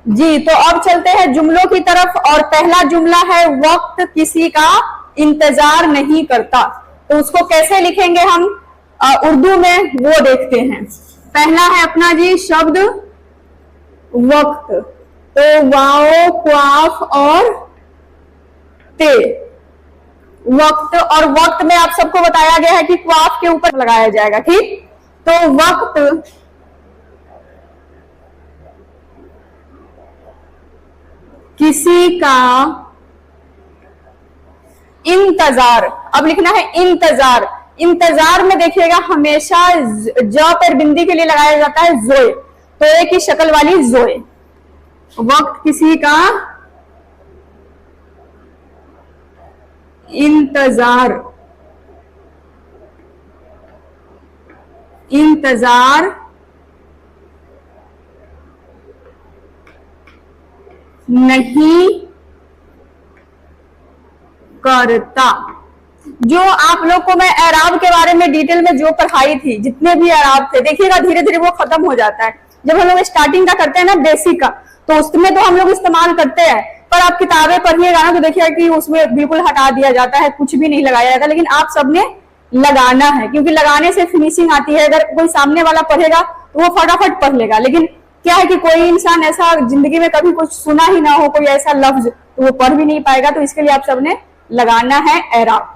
जी, तो अब चलते हैं जुमलों की तरफ। और पहला जुमला है वक्त किसी का इंतजार नहीं करता। तो उसको कैसे लिखेंगे हम उर्दू में, वो देखते हैं। पहला है अपना जी शब्द वक्त। तो वाओ क्वाफ और ते, वक्त। और वक्त में आप सबको बताया गया है कि क्वाफ के ऊपर लगाया जाएगा, ठीक। तो वक्त किसी का इंतजार। अब लिखना है इंतजार। इंतजार में देखिएगा हमेशा ज पर बिंदी के लिए लगाया जाता है जोए, तो एक ही शक्ल वाली जोए। वक्त किसी का इंतजार, इंतजार नहीं करता। जो आप लोग को मैं एराब के बारे में डिटेल में जो पढ़ाई थी, जितने भी एराब थे, देखिएगा धीरे धीरे वो खत्म हो जाता है। जब हम लोग स्टार्टिंग का करते हैं ना बेसिक का, तो उसमें तो हम लोग इस्तेमाल करते हैं, पर आप किताबें पढ़िएगा ना तो देखिएगा कि उसमें बिल्कुल हटा दिया जाता है, कुछ भी नहीं लगाया जाता। लेकिन आप सबने लगाना है, क्योंकि लगाने से फिनिशिंग आती है। अगर कोई सामने वाला पढ़ेगा तो वो फटाफट पढ़ लेगा, लेकिन क्या है कि कोई इंसान ऐसा जिंदगी में कभी कुछ सुना ही ना हो, कोई ऐसा लफ्ज, तो वो पढ़ भी नहीं पाएगा। तो इसके लिए आप सबने लगाना है एराब।